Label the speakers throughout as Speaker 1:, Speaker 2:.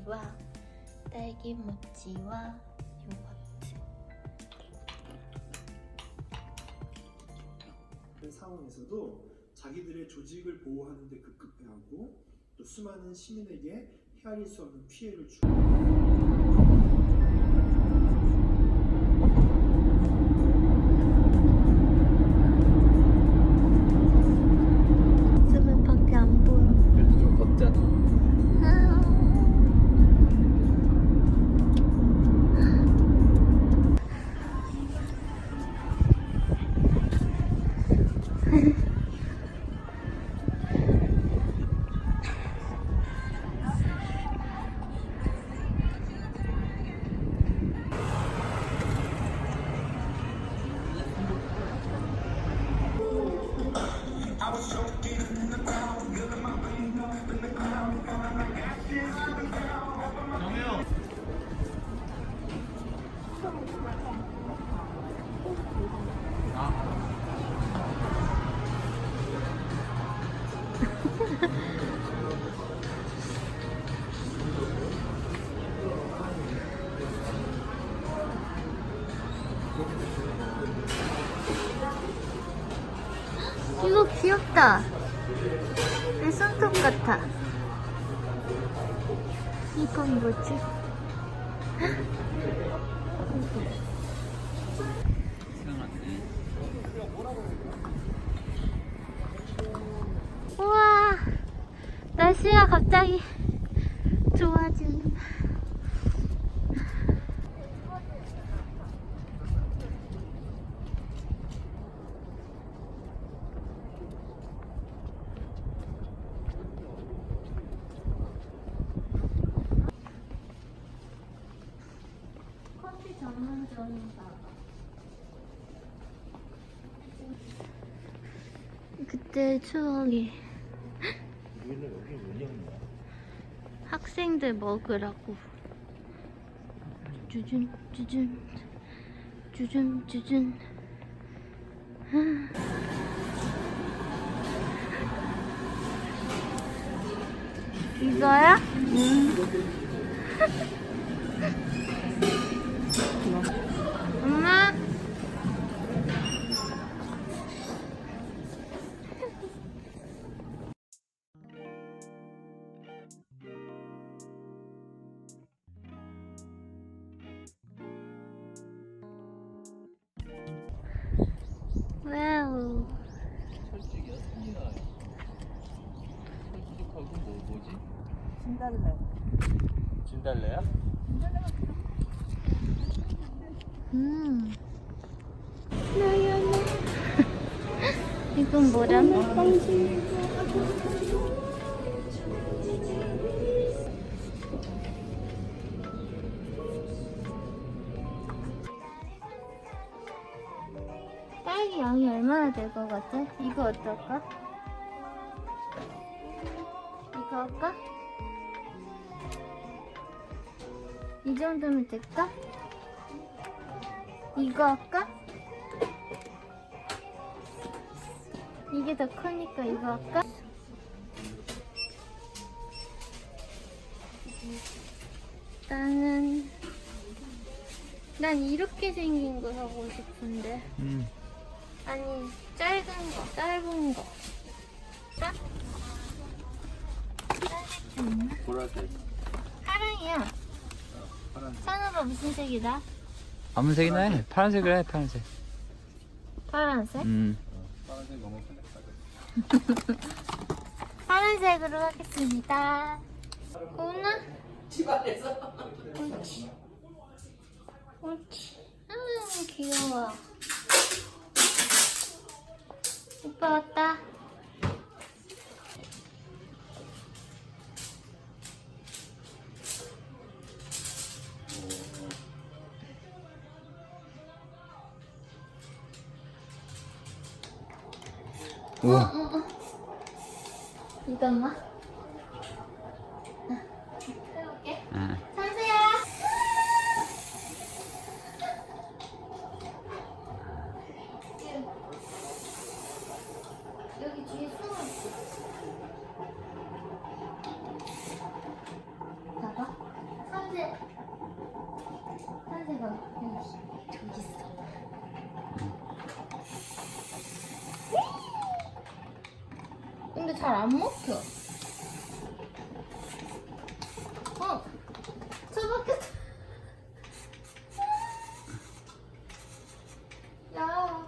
Speaker 1: 모찌와 딸기 모찌와 요거트.
Speaker 2: 그 상황에서도 자기들의 조직을 보호하는 데 급급해하고 또 수많은 시민에게 헤아릴 수 없는 피해를 주고
Speaker 1: 수면밖에 안 보여.
Speaker 3: 그래도 좀 덥잖아.
Speaker 1: 이거 귀엽다. 내 손톱 같아. 이건 뭐지? 우와, 날씨가 갑자기 좋아지는. 커피 전문점인가 봐. 그때 추억이. 학생들 먹으라고. 주준 주준 주준 주준. 이거야? 엄마? 와우.
Speaker 3: 솔직히 어떻게 솔직하고 뭐지?
Speaker 4: 진달래.
Speaker 3: 진달래야?
Speaker 1: 이건 뭐람? 딸기 양이 얼마나 될 것 같아? 이거 어떨까? 이거 할까? 이 정도면 될까? 이거 할까? 이게 더 크니까 이거 할까? 난 이렇게 생긴 거 하고 싶은데. 아니, 짧은 거. 자? 파란색 좀 있나?
Speaker 3: 보라색.
Speaker 1: 파랑이야.
Speaker 3: 파란색.
Speaker 1: 산호가 무슨 색이다?
Speaker 5: 아무 색이나 해. 파란색을 해, 파란색.
Speaker 1: 파란색?
Speaker 3: 파란색 너무 편했다.
Speaker 1: 파란색으로 하겠습니다. 고은아?
Speaker 4: 집안에서.
Speaker 1: 옳지. 옳지. 귀여워. 오빠 왔다.
Speaker 5: 오.
Speaker 1: 이것만? 해볼게.
Speaker 5: 응.
Speaker 1: 선수야! 여기 뒤에 숨어있어. 봐봐. 저기 있어. 근데 잘 안 먹혀. 처박혔다. 야.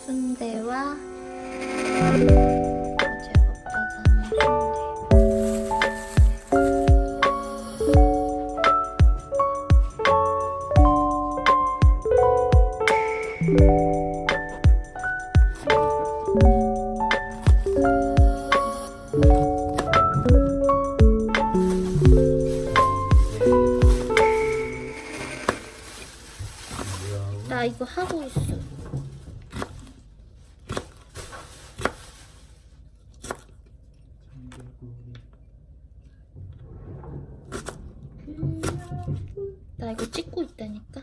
Speaker 1: 순대와 어제 먹다 남은 순대. 나 이거 하고 있어. 나 이거 찍고 있다니까.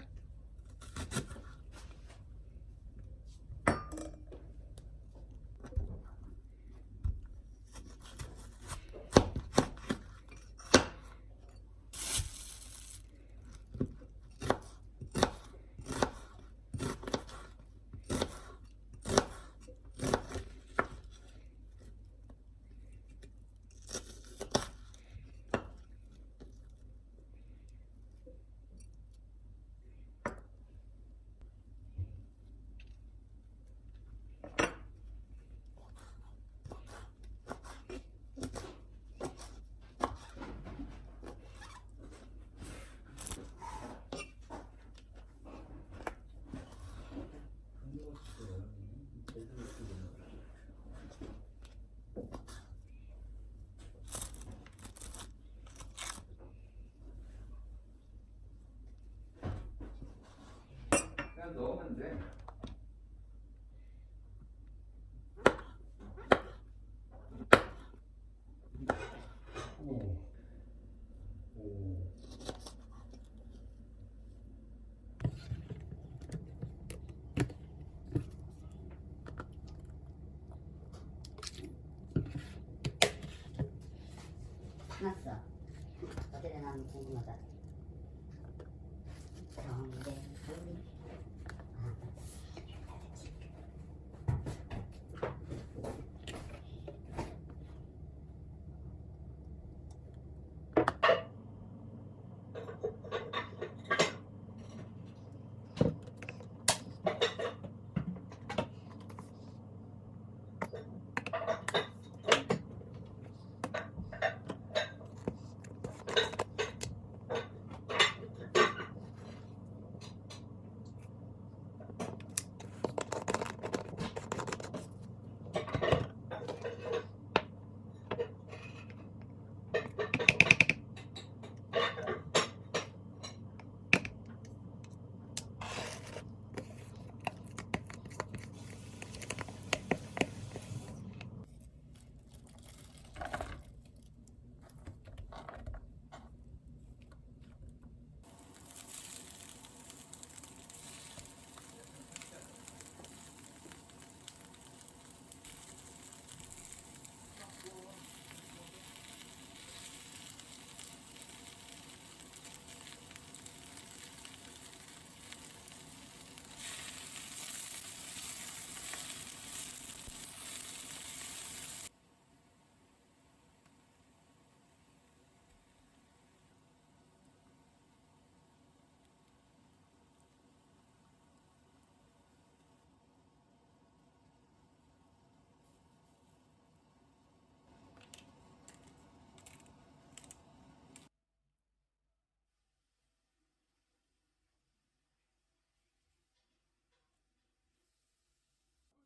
Speaker 3: 그냥 넣으면 돼.
Speaker 6: 났어. 어떻게 나면 궁금하다. 정대불.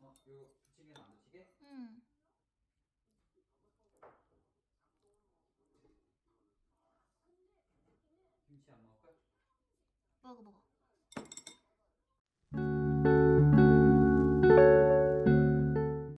Speaker 5: 이거 부치개는 안 부치게?
Speaker 1: 응.
Speaker 5: 김치 안 먹을 거야?
Speaker 1: 먹어.